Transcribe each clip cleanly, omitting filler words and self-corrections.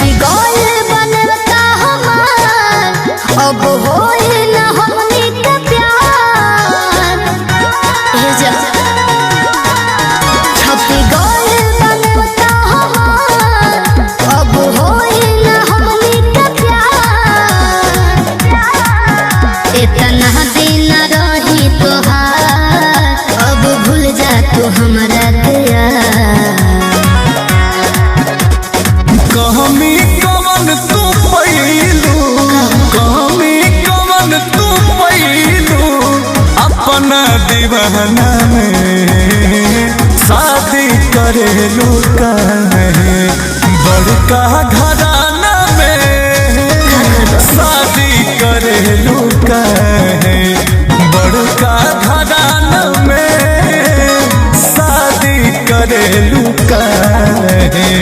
छपी गइल बनता हमार, अब होई ना हमनी के प्यार। छपी गइल बनता हमार, अब होई ना हमनी के प्यार। इतना दिन रही तोहार, अब भूल जा तू हमरा कहमी कवन तू पैलू, कहमी कवन तू पैलू, अपना दीवाना में शादी करेलू काहे। बड़का घराना में शादी करेलू काहे। बड़का घराना में शादी करेलू काहे।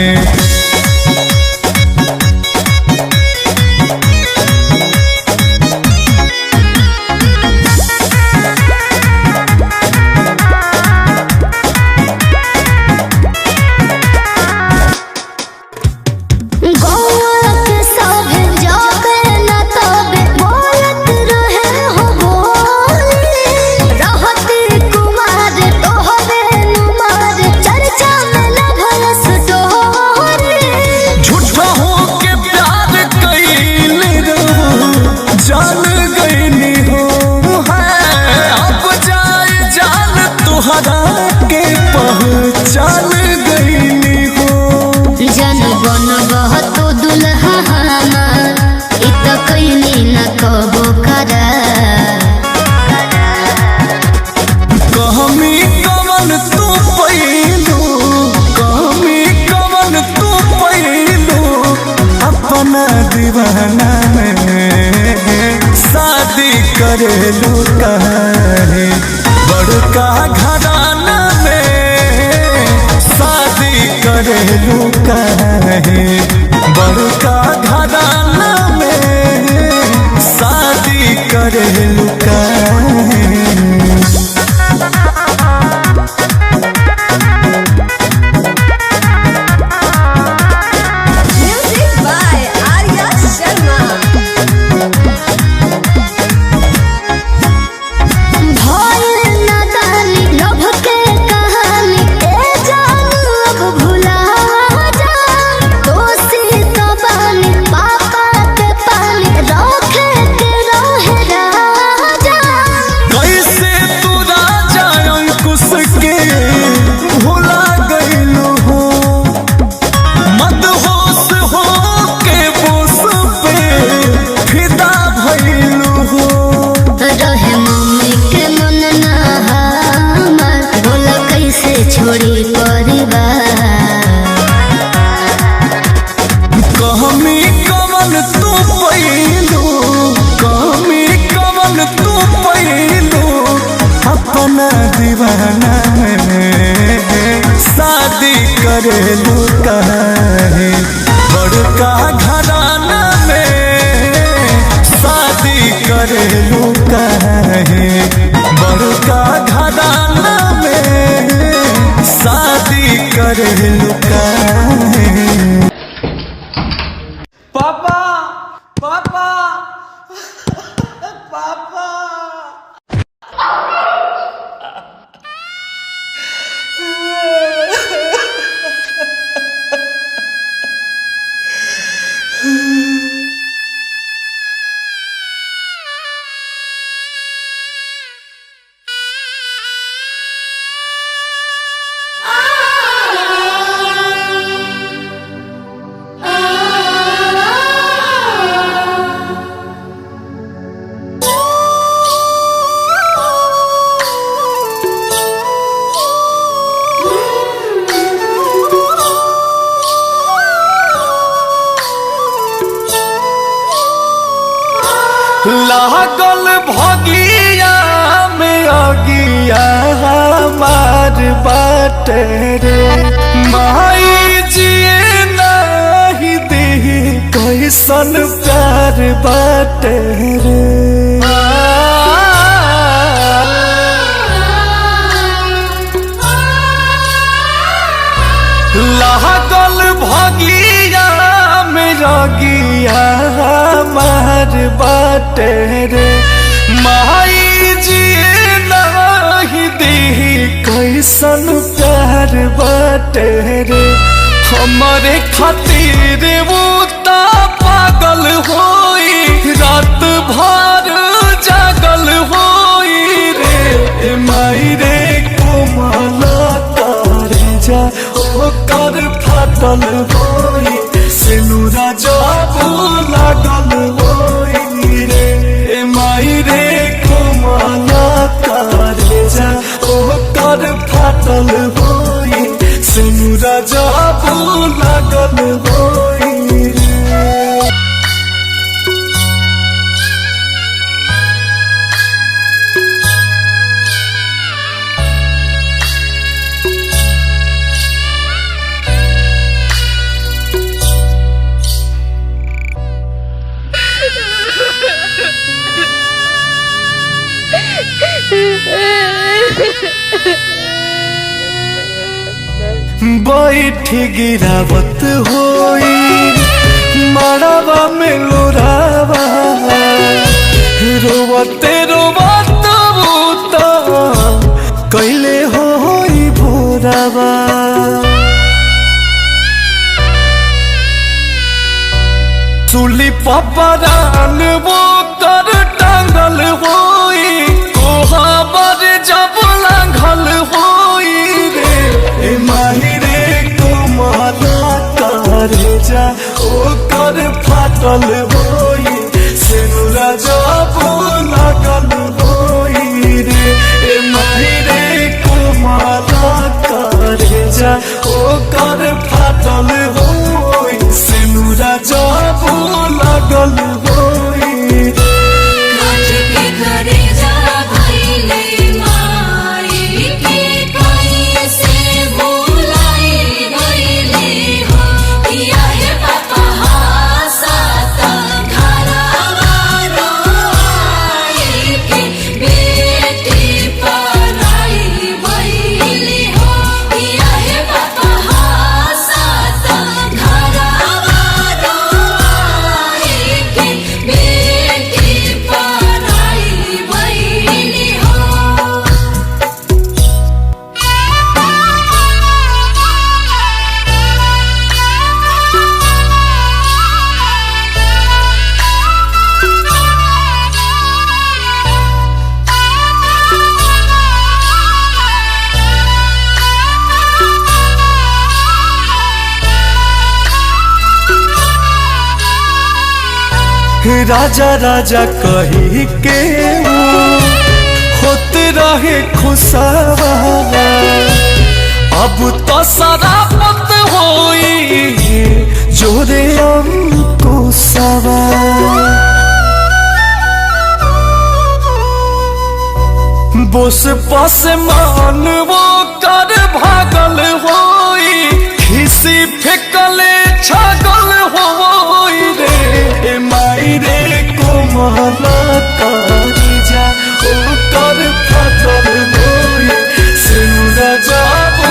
दीवाना में शादी करेलू काहे। बड़का घराना में शादी करेलू काहे। बड़का घराना में शादी करेलू काहे। अपना दीवाना में शादी करेलू काहे। बड़का घराना में शादी करेलू काहे। बड़का घराना में शादी करेलू काहे। पापा पापा पापा लागल भगिया में अगिया हमार बाटे रे। माई जिए नहीं दी कैसन प्यार बाटे रे। लागल भगिया में अगिया हमार बाटे रे माई जिए नहीं दी कैसन प्यार बाटे रे हमारे खातिर वो ता पागल होई रात भर जागल होई रे माई रे कोमला तारे जा ओ कर फाटल होई सिनुरा जब लागल होई रे माई रे कोमला तारे जा ओ कर फाटल होई सिनुरा जब लागल होई रे बैठ गिरावत होई मड़वा में लोरावा रोवते रोवत बूता कैले होई भोरावा सुली पपरान वो कर टांगल होई कोहाबर जब लांघल होई रे माही रे कोमला तारे जा ओ कर फाटल होई सिनुरा जब लागल होई रे माही रे कोमला तारे जा ओ कर फाटल होई सिनुरा जब लागल होई राजा राजा कही के होत रहे खुशवा अब तो शराबत होई जोरे अंकुशवा बोस पास मान वो कर भागल होई खिसी फेंकले छागल होई रे माई रे कोमला तारी जा ओ कर फाटल होई सिनुरा जब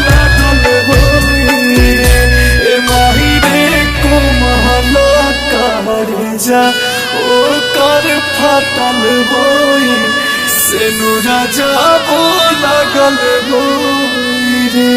लागल होई रे माई रे कोमला तारी जा ओ कर फाटल होई सिनुरा जब लागल होई रे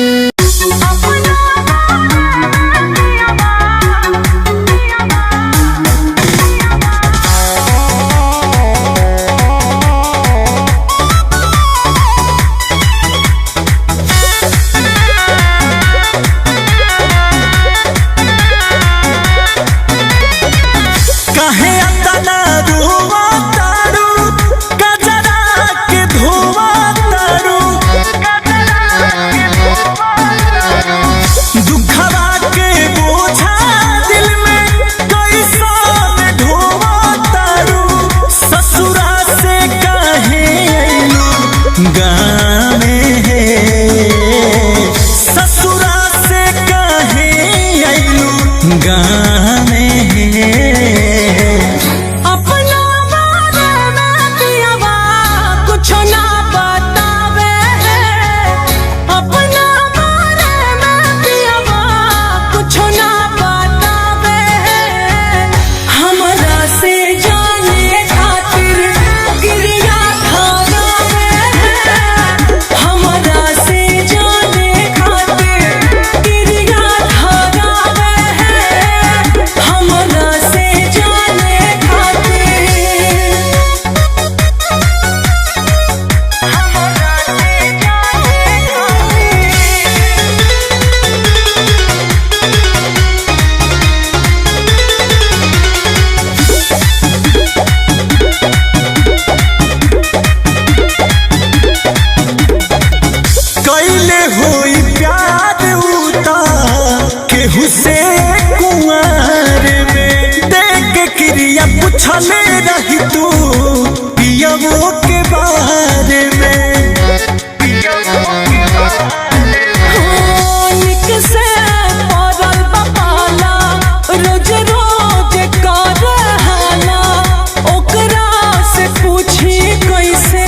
पूछले रही तू पियवो के बारे में निक से पड़ल बपाला रोज रोज कर हाला ओकरा से पूछी कैसे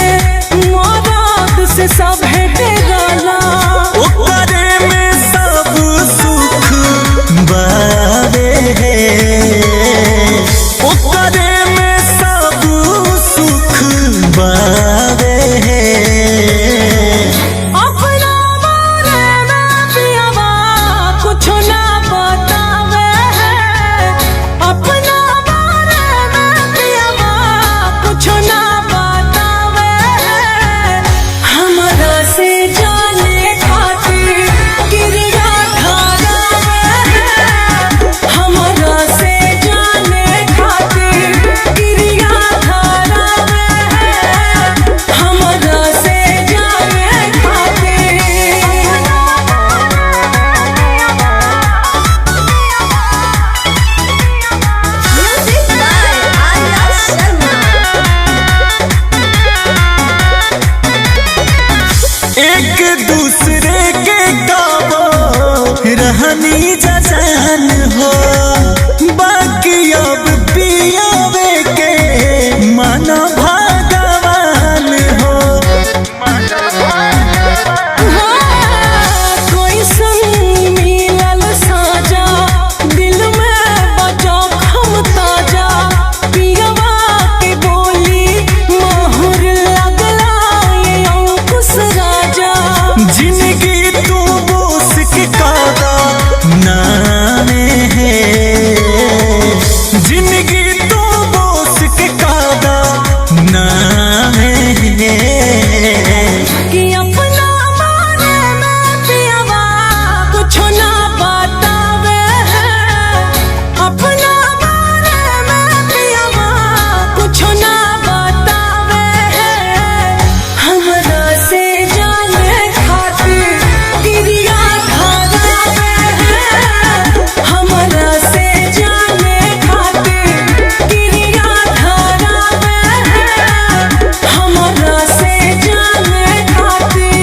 मरद से सब डराला ओकरे में सब सुख बारे ओकरे में सब सुख बारे अपना बारे में पियवा कुछ ना बतावे अपना बारे में पियवा कुछ ना बतावे हमरा से जाने खातिर गिरिया धरावे हमरा से जाने खातिर गिरिया धरावे हमरा से जाने खातिर म्यूजिक बाय आर्या शर्मा। एक दूसरे के गावो रहनी जान हो बाकी अब पियावे के मन भगवान हो कोई संग मिलल साजा दिल में बजा खम ताजा पियवा के बोली मोहर लगला ये अंकुश राजा जिंदगी तू बोस के कादा नामे है जिंदगी तू बोस के कादा नामे है कि अपना बारे में पियवा कुछ ना बतावे अपना बारे में पियवा कुछ ना बतावे हमरा से जाने खातिर गिरिया धरावे हमरा से जाने खातिर गिरिया धरावे हमरा से जाने खातिर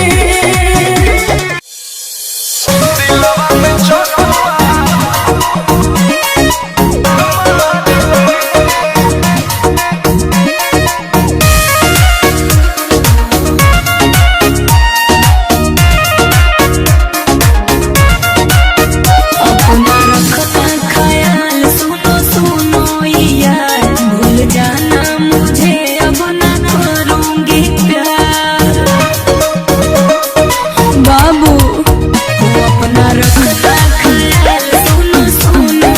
अपना रखता ख्याल सुनो सुनो यार भूल जाना मुझे अब ना करूंगी प्यार बाबू अपना रखता ख्याल सुनो सुनो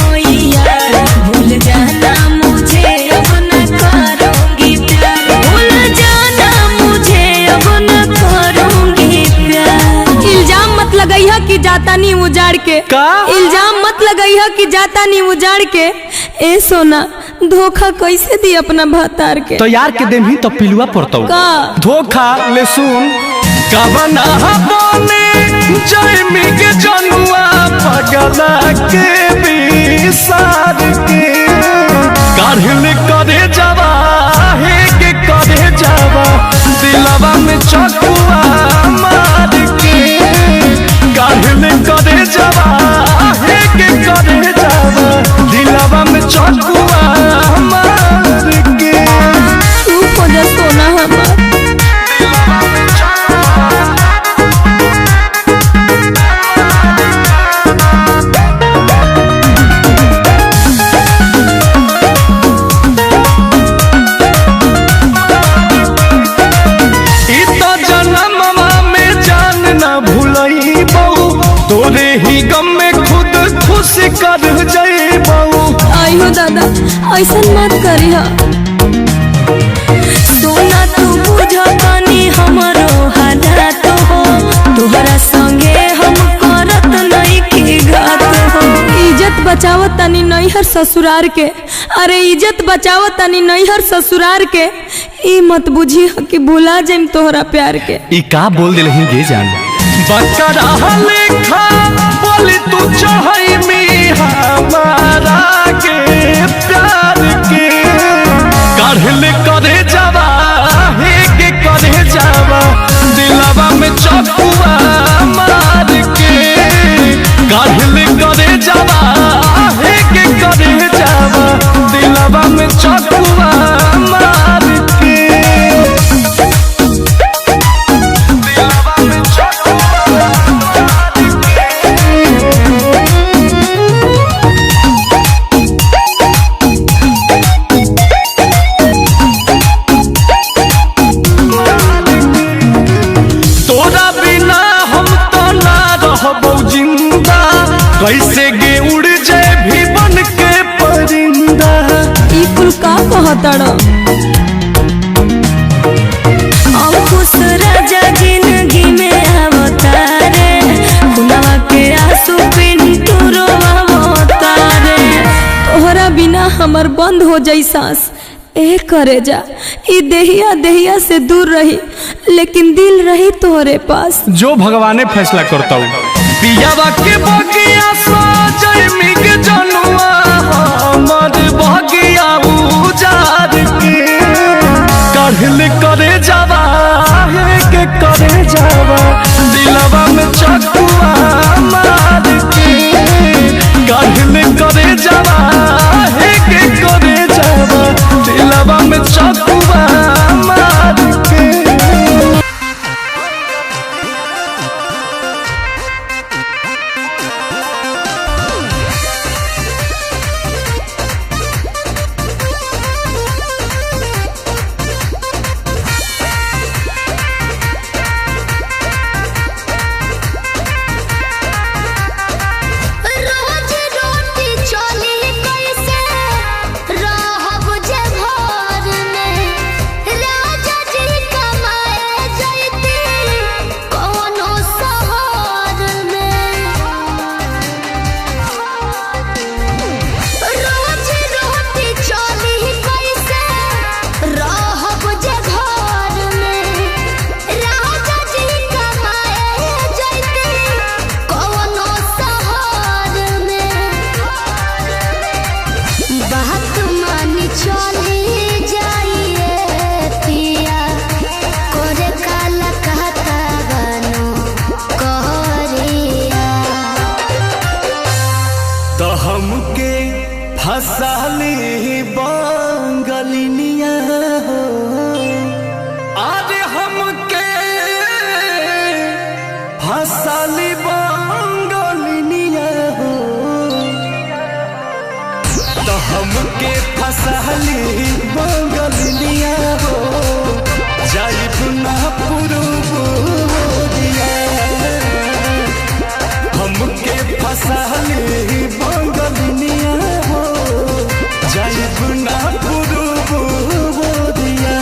यार भूल जाना मुझे अब ना करूंगी प्यार भूल जाना मुझे अब ना करूंगी प्यार इल्जाम मत लगाइया कि जाता नहीं उजाड़ के का? इल्जाम मत लगाइया कि जाता नहीं उजाड़ के ए सोना धोखा कैसे दी अपना भातार के तो यार के देम ही तो पिलुआ पड़ता का धोखा ले सुन कबना बने जैमी के जनुआ पगला के बिसार के काढ़िल करे जावा हे के करे जावा दिलवा में चकुआ मार के काढ़िल करे जावा हे के करे जावा दिलवा में चकुआ मार के तू खोजा सोना हमार तोरे ही गम में खुद खुश कर जाइबू आइयो दादा ऐसा मत करी हा सोना तू बुझतानी हमरो हालात हो तोहरा संगे हम करत नहीं की घात हो इज्जत बचावत तनी नैहर ससुरार के अरे इज्जत बचावत तनी नैहर ससुरार के ई मत बुझी कि भुला जाइम तोहरा प्यार के ई का बोल दिलही गे जान बकरा लेखा बोली तू चाहई मी हमारा के प्यार के कैसे गे उड़ जाए भी बन के परिंदा। ई कुल का कहतड़ अंकुश राजा जिंदगी में अवतारे खुनवा के आंसू पिंटू रोवावतारे तोहरा बिना हमर बंद हो जाई सांस ए करे जा ई देहिया देहिया से दूर रही लेकिन दिल रही तोहरे पास। जो भगवाने फैसला करता हूँ पियावा के बगिया साजय मिग जनुआ हमर बगिया उजार के काढ़ले करे जावा के करे जावा दिलवा में चकुआ मार के काढ़ले करे जावा के करे जावा दिलवा में चकुआ मार के। रोज रोटी चली कैसे रहब जे घर में राजा जी कमाए जैती कोनो शहर में। रोज रोटी चली कैसे रहब जे घर में राजा जी कमाए जैती कोनो शहर में। बात मानी चली जाइए पिया करे काला कहता बनो कहरिया। तो हमके फसाली बंगलिनिया हो आज हमके फसाली बंगलिनिया हो तो हमके फसाली बंगलिनिया हो जाइब ना पुरुबोरिया हमके फसाली बंगलिनिया हो जाइब ना पुरुबोरिया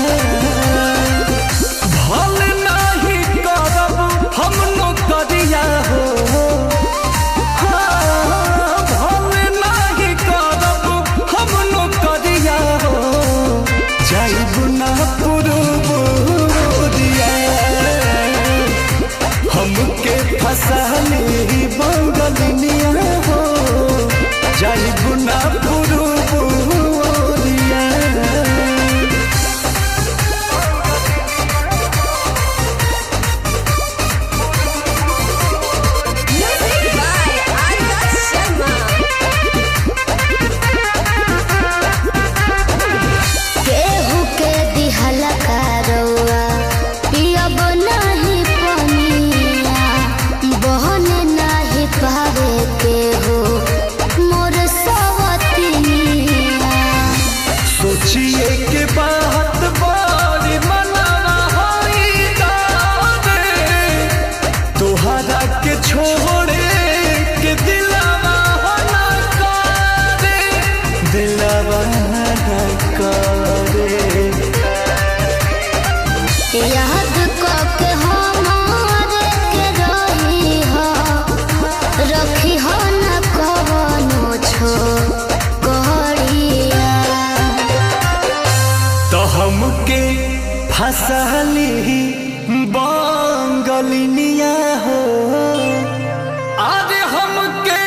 भल नाही करब हम नौकरिया हो भल नाही करब हम नौकरिया हो जाइब ना पुरुबोरिया हमके फसाली बंगलिनिया हो जाइब ना पुरुबोरिया। केहू के दिहला करौआ पियब नाही पनिया बहन नाही पावे केहू मोर सवतिनिया। सोचिए के बात बारी मनाना होई दावे तोहरा के छोड़े के दिलवा होना करे दिलवा ना करे। याद के हमारे के रही हो रखी हो न कवनो छोकरिया। तो हमके फसाली बंगलिनिया हो आज हमके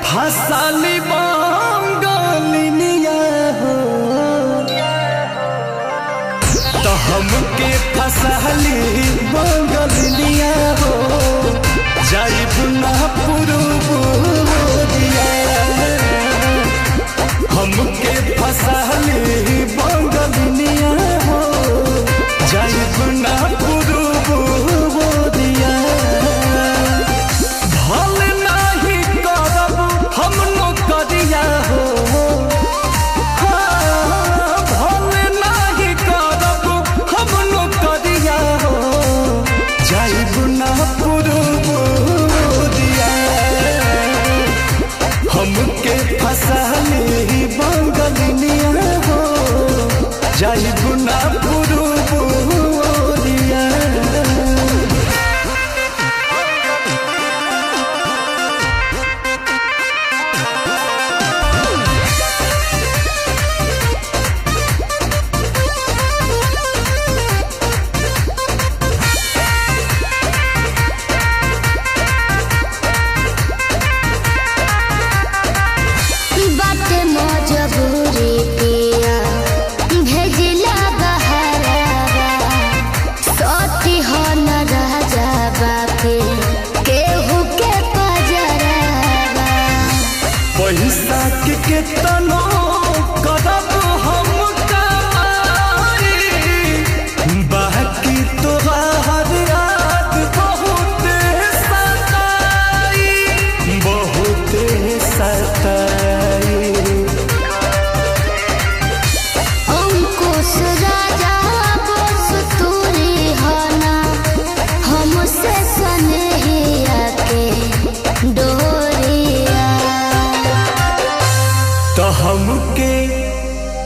फसाली बंगलिनिया हो तो हमके फसाली बंगलिनिया हो जाइब ना पुरुबोरिया हमके फसाली बंगलिनिया हो जाइब ना पुरुबोरिया भल नाही करब हम नौकरिया हो भल नाही करब हम नौकरिया हो जाइब ना पुरुबोरिया।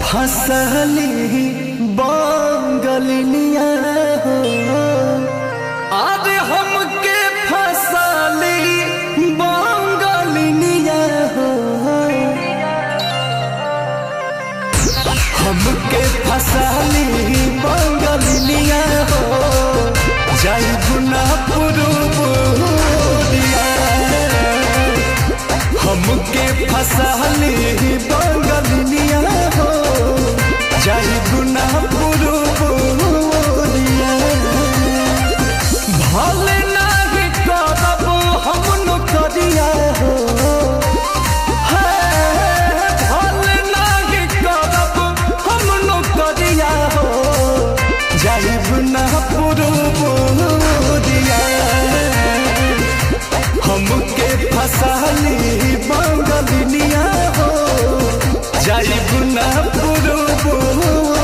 फसली बंगलिनिया हो आज हमके फसली बंगलिनिया हो हमके फसली बंगलिनिया हो जाई गुना पुरुबुरिया हमके फसली बंगलिनिया हो जाई गुना पुरुबुरिया भले नाही करब हम नौकरिया हो भले नाही करब हम नौकरिया हो जाई गुना पुरुबुरिया हमके फसली बंगलिनिया हो जाई गुना पुरुबुरिया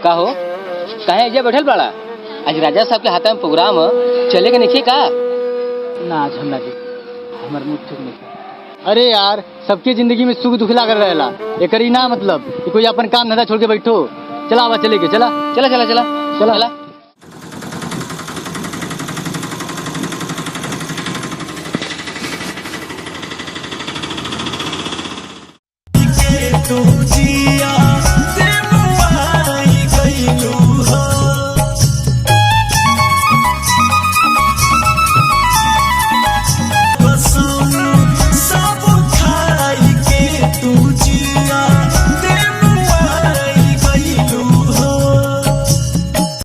का हो काहे एजे बैठल बाड़ा आज राजा साहब के हाथ में प्रोग्राम है चले के नहीं का ना झन्ना जी हमार मुँह ठीक नहीं। अरे यार सबके जिंदगी में सुख दुख लागल रहेला एकर ई ना मतलब कि कोई अपन काम धंधा छोड़ के बैठो चला आवा चले के चला चला चला चला चला। चला